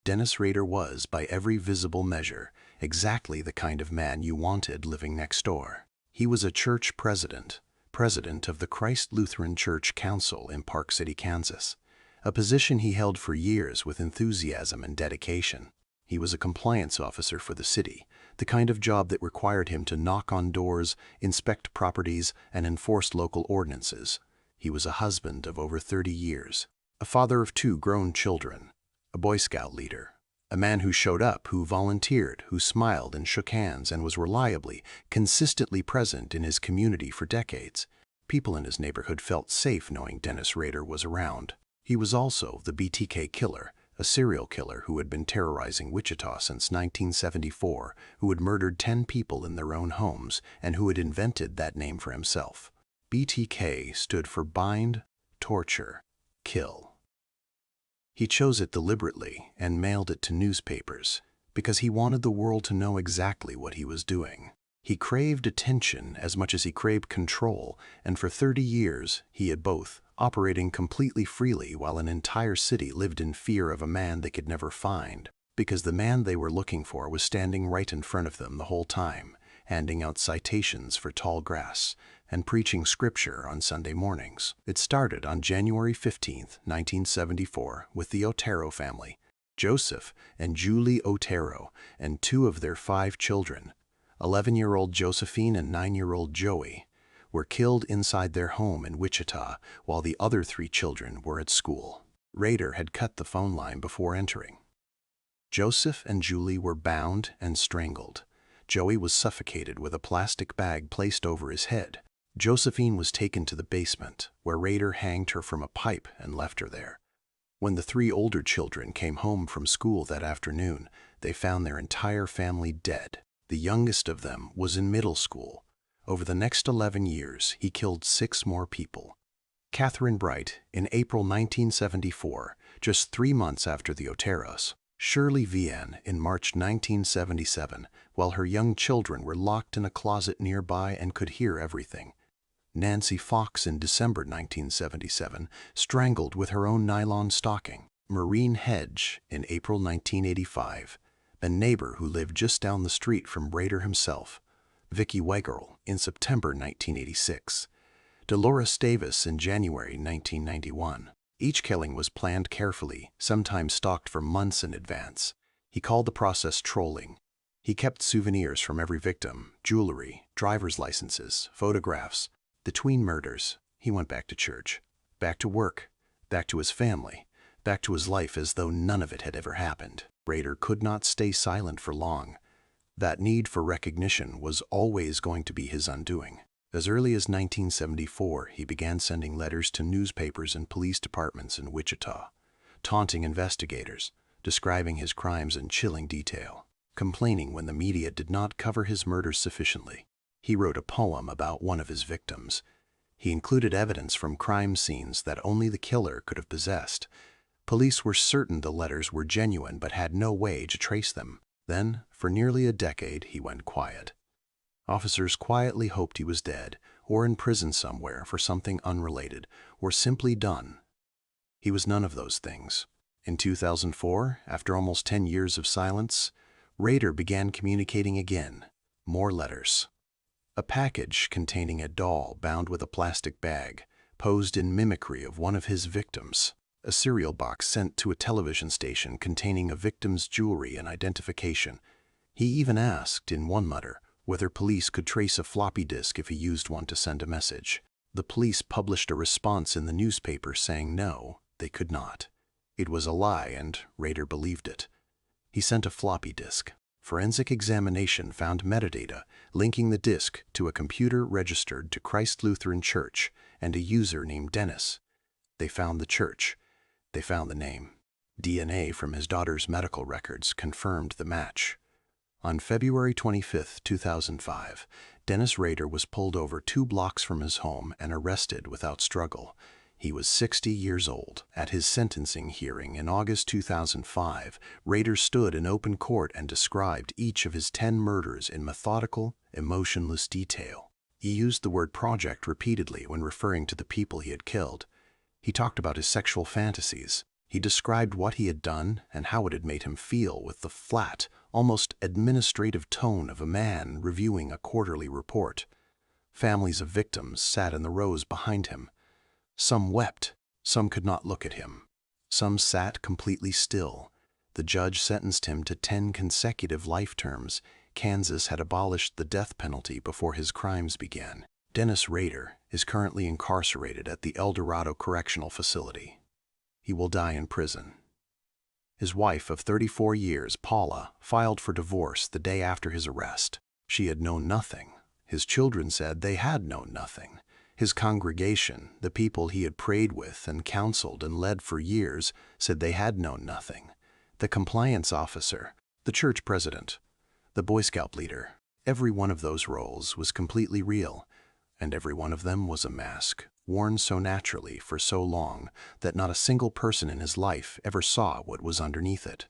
Dennis Rader was, by every visible measure, exactly the kind of man you wanted living next door. He was a church president of the Christ Lutheran Church Council in Park City, Kansas, a position he held for years with enthusiasm and dedication. He was a compliance officer for the city, the kind of job that required him to knock on doors, inspect properties, and enforce local ordinances. He was a husband of over 30 years, a father of 2 grown children, a Boy Scout leader, a man who showed up, who volunteered, who smiled and shook hands, and was reliably, consistently present in his community for decades. People in his neighborhood felt safe knowing Dennis Rader was around. He was also the BTK killer, a serial killer who had been terrorizing Wichita since 1974, who had murdered 10 people in their own homes, and who had invented that name for himself. BTK stood for Bind, Torture, Kill. He chose it deliberately and mailed it to newspapers because he wanted the world to know exactly what he was doing. He craved attention as much as he craved control, and for 30 years he had both, operating completely freely while an entire city lived in fear of a man they could never find, because the man they were looking for was standing right in front of them the whole time, handing out citations for tall grass and preaching scripture on Sunday mornings. It started on January 15, 1974, with the Otero family, Joseph and Julie Otero, and 2 of their 5 children, 11-year-old Josephine and 9-year-old Joey, were killed inside their home in Wichita while the other 3 children were at school. Rader had cut the phone line before entering. Joseph and Julie were bound and strangled. Joey was suffocated with a plastic bag placed over his head. Josephine was taken to the basement, where Rader hanged her from a pipe and left her there. When the 3 older children came home from school that afternoon, they found their entire family dead. The youngest of them was in middle school. Over the next 11 years, he killed 6 more people. Catherine Bright, in April 1974, just 3 months after the Oteros. Shirley Vian, in March 1977, while her young children were locked in a closet nearby and could hear everything. Nancy Fox, in December 1977, strangled with her own nylon stocking. Maureen Hedge, in April 1985, a neighbor who lived just down the street from Rader himself. Vicki Wegerle, in September 1986. Dolores Davis, in January 1991. Each killing was planned carefully, sometimes stalked for months in advance. He called the process trolling. He kept souvenirs from every victim, jewelry, driver's licenses, photographs. Between murders, he went back to church, back to work, back to his family, back to his life as though none of it had ever happened. Rader could not stay silent for long. That need for recognition was always going to be his undoing. As early as 1974, he began sending letters to newspapers and police departments in Wichita, taunting investigators, describing his crimes in chilling detail, complaining when the media did not cover his murders sufficiently. He wrote a poem about one of his victims. He included evidence from crime scenes that only the killer could have possessed. Police were certain the letters were genuine but had no way to trace them. Then, for nearly a decade, he went quiet. Officers quietly hoped he was dead, or in prison somewhere for something unrelated, or simply done. He was none of those things. In 2004, after almost 10 years of silence, Rader began communicating again. More letters. A package containing a doll bound with a plastic bag, posed in mimicry of one of his victims. A cereal box sent to a television station containing a victim's jewelry and identification. He even asked, in one letter, whether police could trace a floppy disk if he used one to send a message. The police published a response in the newspaper saying no, they could not. It was a lie, and Rader believed it. He sent a floppy disk. Forensic examination found metadata linking the disk to a computer registered to Christ Lutheran Church and a user named Dennis. They found the church. They found the name. DNA from his daughter's medical records confirmed the match. On February 25, 2005, Dennis Rader was pulled over 2 blocks from his home and arrested without struggle. He was 60 years old. At his sentencing hearing in August 2005, Rader stood in open court and described each of his 10 murders in methodical, emotionless detail. He used the word project repeatedly when referring to the people he had killed. He talked about his sexual fantasies, He described what he had done and how it had made him feel with the flat, almost administrative tone of a man reviewing a quarterly report. Families of victims sat in the rows behind him. Some wept, some could not look at him. Some sat completely still. The judge sentenced him to 10 consecutive life terms. Kansas had abolished the death penalty before his crimes began. Dennis Rader is currently incarcerated at the El Dorado Correctional Facility. He will die in prison. His wife of 34 years, Paula, filed for divorce the day after his arrest. She had known nothing. His children said they had known nothing. His congregation, the people he had prayed with and counseled and led for years, said they had known nothing. The compliance officer, the church president, the Boy Scout leader, every one of those roles was completely real, and every one of them was a mask, worn so naturally for so long that not a single person in his life ever saw what was underneath it.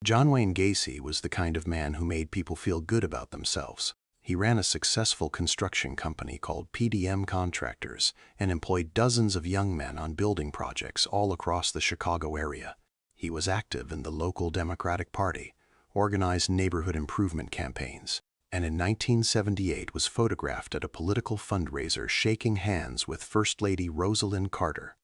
John Wayne Gacy was the kind of man who made people feel good about themselves. He ran a successful construction company called PDM Contractors and employed dozens of young men on building projects all across the Chicago area. He was active in the local Democratic Party, organized neighborhood improvement campaigns, and in 1978 was photographed at a political fundraiser shaking hands with First Lady Rosalind Carter,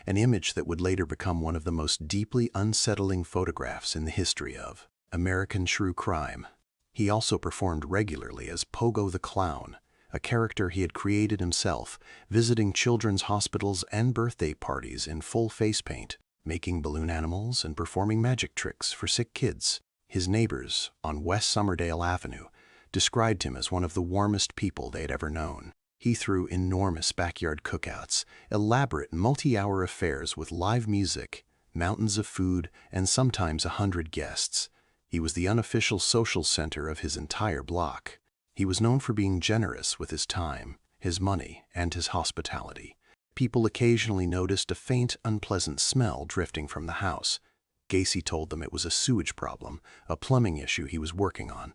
an image that would later become one of the most deeply unsettling photographs in the history of American true crime. He also performed regularly as Pogo the Clown, a character he had created himself, visiting children's hospitals and birthday parties in full face paint, making balloon animals and performing magic tricks for sick kids. His neighbors on West Somerdale Avenue described him as one of the warmest people they had ever known. He threw enormous backyard cookouts, elaborate multi-hour affairs with live music, mountains of food, and sometimes 100 guests. He was the unofficial social center of his entire block. He was known for being generous with his time, his money, and his hospitality. People occasionally noticed a faint, unpleasant smell drifting from the house. Gacy told them it was a sewage problem, a plumbing issue he was working on.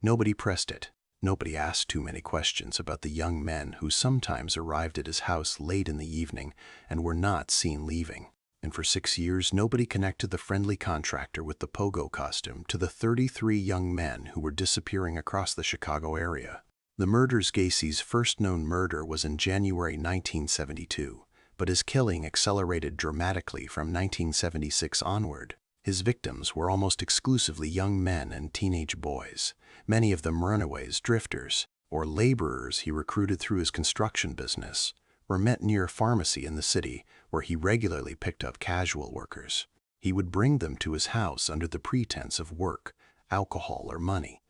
Nobody pressed it. Nobody asked too many questions about the young men who sometimes arrived at his house late in the evening and were not seen leaving. And for 6 years, nobody connected the friendly contractor with the pogo costume to the 33 young men who were disappearing across the Chicago area. The murders Gacy's first known murder was in January 1972, but his killing accelerated dramatically from 1976 onward. His victims were almost exclusively young men and teenage boys, many of them runaways, drifters, or laborers he recruited through his construction business, or met near a pharmacy in the city where he regularly picked up casual workers. He would bring them to his house under the pretense of work, alcohol, or money.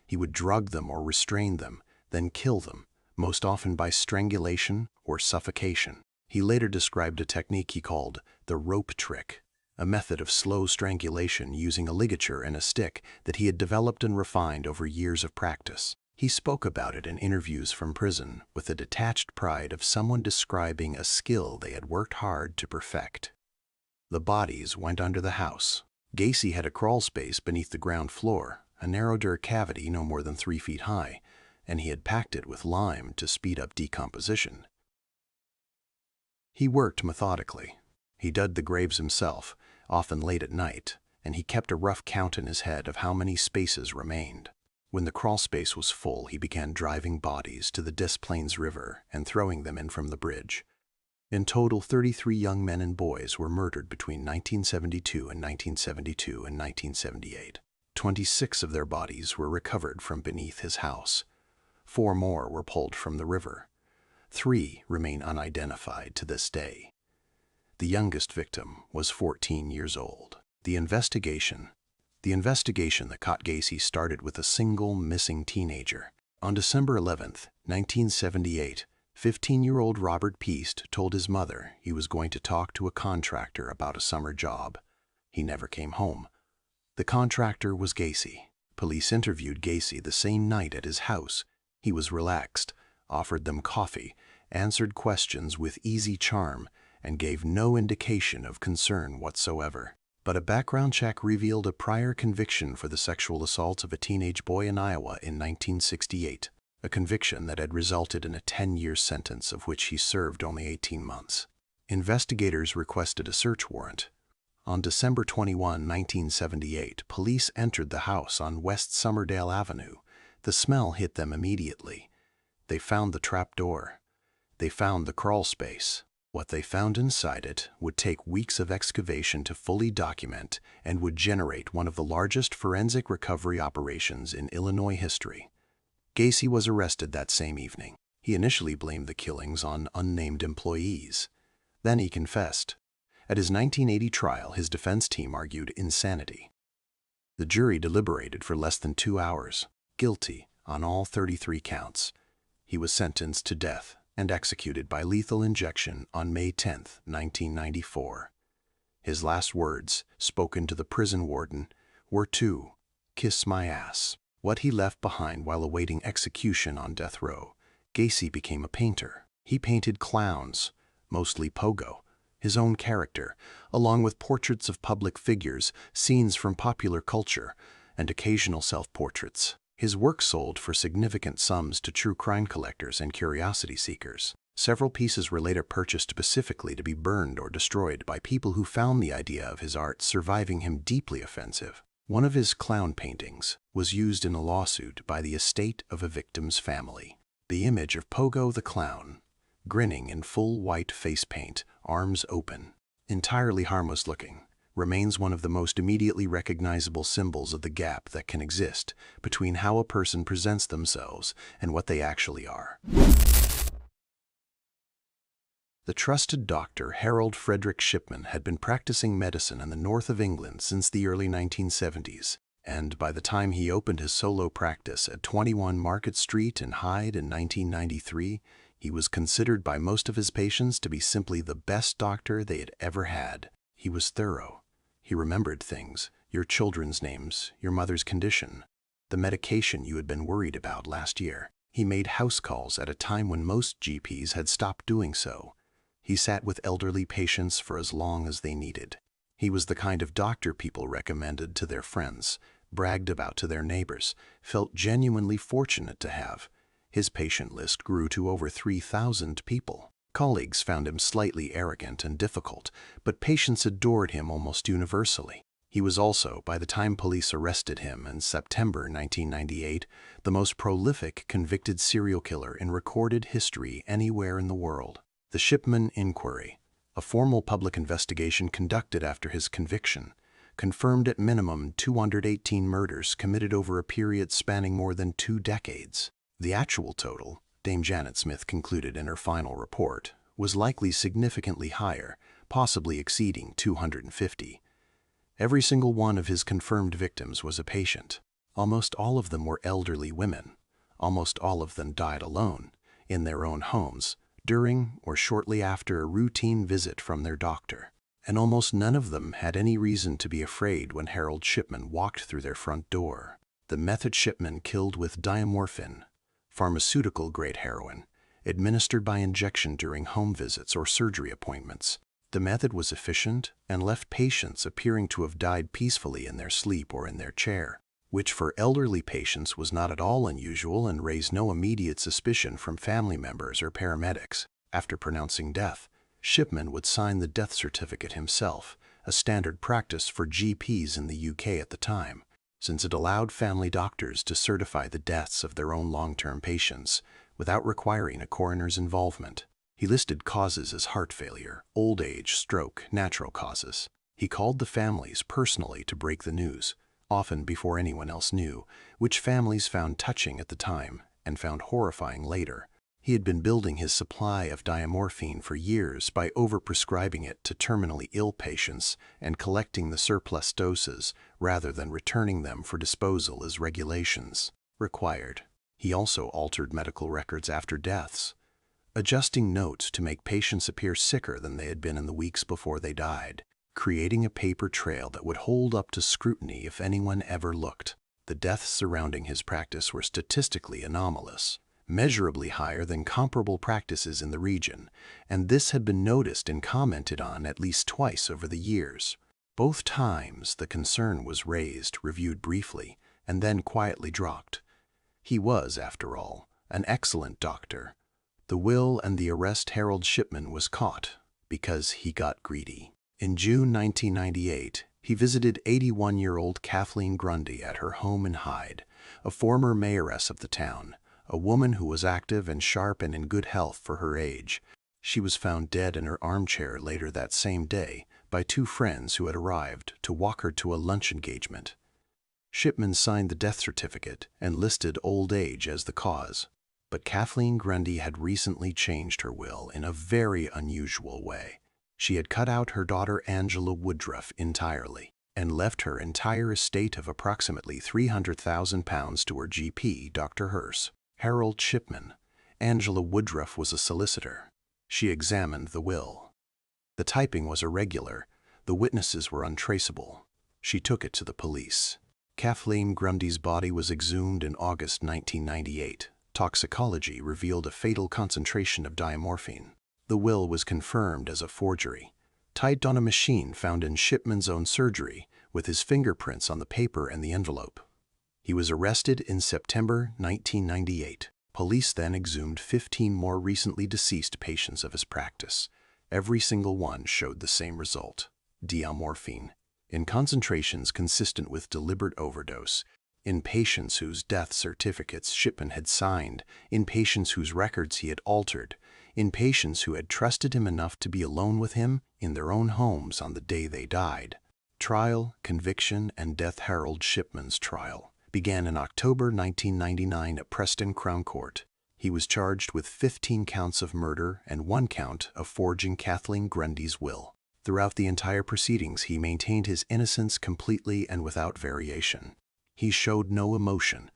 He would drug them or restrain them, then kill them, most often by strangulation or suffocation. He later described a technique he called the rope trick, a method of slow strangulation using a ligature and a stick that he had developed and refined over years of practice. He spoke about it in interviews from prison with the detached pride of someone describing a skill they had worked hard to perfect. The bodies went under the house. Gacy had a crawl space beneath the ground floor, a narrow dirt cavity no more than 3 feet high, and he had packed it with lime to speed up decomposition. He worked methodically. He dug the graves himself, often late at night, and he kept a rough count in his head of how many spaces remained. When the crawl space was full, he began driving bodies to the Des Plaines River and throwing them in from the bridge. In total, 33 young men and boys were murdered between 1972 and 1978. 26 of their bodies were recovered from beneath his house. 4 more were pulled from the river. 3 remain unidentified to this day. The youngest victim was 14 years old. The investigation that caught Gacy started with a single missing teenager. On December 11, 1978, 15-year-old Robert Peast told his mother he was going to talk to a contractor about a summer job. He never came home. The contractor was Gacy. Police interviewed Gacy the same night at his house. He was relaxed, offered them coffee, answered questions with easy charm, and gave no indication of concern whatsoever. But a background check revealed a prior conviction for the sexual assault of a teenage boy in Iowa in 1968, a conviction that had resulted in a 10-year sentence of which he served only 18 months. Investigators requested a search warrant. On December 21, 1978, police entered the house on West Somerdale Avenue. The smell hit them immediately. They found the trap door. They found the crawl space. What they found inside it would take weeks of excavation to fully document and would generate one of the largest forensic recovery operations in Illinois history. Gacy was arrested that same evening. He initially blamed the killings on unnamed employees. Then he confessed. At his 1980 trial, his defense team argued insanity. The jury deliberated for less than 2 hours, guilty on all 33 counts. He was sentenced to death and executed by lethal injection on May 10, 1994. His last words, spoken to the prison warden, were to "kiss my ass." What he left behind while awaiting execution on death row. Gacy became a painter. He painted clowns, mostly pogo, his own character, along with portraits of public figures, scenes from popular culture, and occasional self-portraits. His work sold for significant sums to true crime collectors and curiosity seekers. Several pieces were later purchased specifically to be burned or destroyed by people who found the idea of his art surviving him deeply offensive. One of his clown paintings was used in a lawsuit by the estate of a victim's family. The image of Pogo the Clown, grinning in full white face paint, arms open, entirely harmless looking, remains one of the most immediately recognizable symbols of the gap that can exist between how a person presents themselves and what they actually are. The trusted doctor Harold Frederick Shipman had been practicing medicine in the north of England since the early 1970s, and by the time he opened his solo practice at 21 Market Street in Hyde in 1993, he was considered by most of his patients to be simply the best doctor they had ever had. He was thorough. He remembered things, your children's names, your mother's condition, the medication you had been worried about last year. He made house calls at a time when most GPs had stopped doing so. He sat with elderly patients for as long as they needed. He was the kind of doctor people recommended to their friends, bragged about to their neighbors, felt genuinely fortunate to have. His patient list grew to over 3,000 people. Colleagues found him slightly arrogant and difficult, but patients adored him almost universally. He was also, by the time police arrested him in September 1998, the most prolific convicted serial killer in recorded history anywhere in the world. The Shipman Inquiry, a formal public investigation conducted after his conviction, confirmed at minimum 218 murders committed over a period spanning more than 2 decades. The actual total, Dame Janet Smith concluded in her final report, was likely significantly higher, possibly exceeding 250. Every single one of his confirmed victims was a patient. Almost all of them were elderly women. Almost all of them died alone, in their own homes, during or shortly after a routine visit from their doctor. And almost none of them had any reason to be afraid when Harold Shipman walked through their front door. The method Shipman killed with diamorphine, pharmaceutical-grade heroin, administered by injection during home visits or surgery appointments. The method was efficient and left patients appearing to have died peacefully in their sleep or in their chair, which for elderly patients was not at all unusual and raised no immediate suspicion from family members or paramedics. After pronouncing death, Shipman would sign the death certificate himself, a standard practice for GPs in the UK at the time, since it allowed family doctors to certify the deaths of their own long-term patients without requiring a coroner's involvement. He listed causes as heart failure, old age, stroke, natural causes. He called the families personally to break the news, often before anyone else knew, which families found touching at the time and found horrifying later. He had been building his supply of diamorphine for years by overprescribing it to terminally ill patients and collecting the surplus doses rather than returning them for disposal as regulations required. He also altered medical records after deaths, adjusting notes to make patients appear sicker than they had been in the weeks before they died, creating a paper trail that would hold up to scrutiny if anyone ever looked. The deaths surrounding his practice were statistically anomalous, measurably higher than comparable practices in the region, and this had been noticed and commented on at least twice over the years. Both times the concern was raised, reviewed briefly, and then quietly dropped. He was, after all, an excellent doctor. The will and the arrest Harold Shipman was caught, because he got greedy. In June 1998, he visited 81-year-old Kathleen Grundy at her home in Hyde, a former mayoress of the town, a woman who was active and sharp and in good health for her age. She was found dead in her armchair later that same day by two friends who had arrived to walk her to a lunch engagement. Shipman signed the death certificate and listed old age as the cause. But Kathleen Grundy had recently changed her will in a very unusual way. She had cut out her daughter Angela Woodruff entirely and left her entire estate of approximately £300,000 to her GP, Dr. Harold Shipman. Angela Woodruff was a solicitor. She examined the will. The typing was irregular. The witnesses were untraceable. She took it to the police. Kathleen Grundy's body was exhumed in August 1998. Toxicology revealed a fatal concentration of diamorphine. The will was confirmed as a forgery, typed on a machine found in Shipman's own surgery, with his fingerprints on the paper and the envelope. He was arrested in September 1998. Police then exhumed 15 more recently deceased patients of his practice. Every single one showed the same result: diamorphine, in concentrations consistent with deliberate overdose, in patients whose death certificates Shipman had signed, in patients whose records he had altered, in patients who had trusted him enough to be alone with him in their own homes on the day they died. Trial, conviction, and death. Harold Shipman's trial began in October 1999 at Preston Crown Court. He was charged with 15 counts of murder and 1 count of forging Kathleen Grundy's will. Throughout the entire proceedings, he maintained his innocence completely and without variation. He showed no emotion,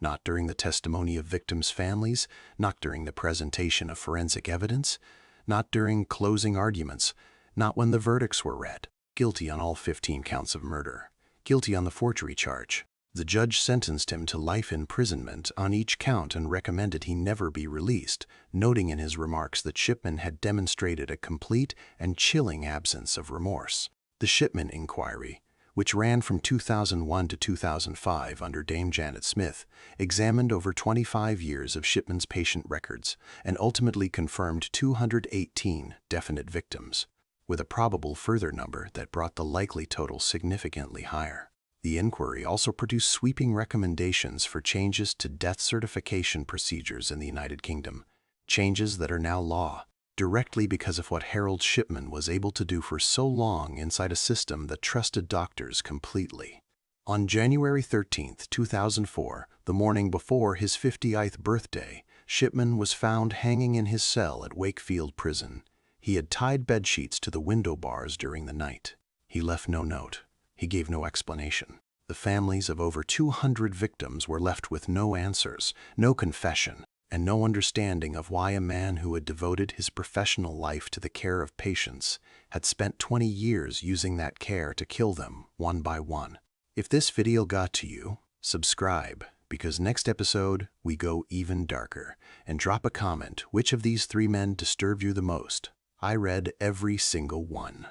not during the testimony of victims' families, not during the presentation of forensic evidence, not during closing arguments, not when the verdicts were read. Guilty on all 15 counts of murder. Guilty on the forgery charge. The judge sentenced him to life imprisonment on each count and recommended he never be released, noting in his remarks that Shipman had demonstrated a complete and chilling absence of remorse. The Shipman inquiry, which ran from 2001 to 2005 under Dame Janet Smith, examined over 25 years of Shipman's patient records and ultimately confirmed 218 definite victims, with a probable further number that brought the likely total significantly higher. The inquiry also produced sweeping recommendations for changes to death certification procedures in the United Kingdom, changes that are now law, directly because of what Harold Shipman was able to do for so long inside a system that trusted doctors completely. On January 13, 2004, the morning before his 50th birthday, Shipman was found hanging in his cell at Wakefield Prison. He had tied bedsheets to the window bars during the night. He left no note. He gave no explanation. The families of over 200 victims were left with no answers, no confession, and no understanding of why a man who had devoted his professional life to the care of patients had spent 20 years using that care to kill them one by one. If this video got to you, subscribe, because next episode we go even darker, and drop a comment which of these 3 men disturbed you the most. I read every single one.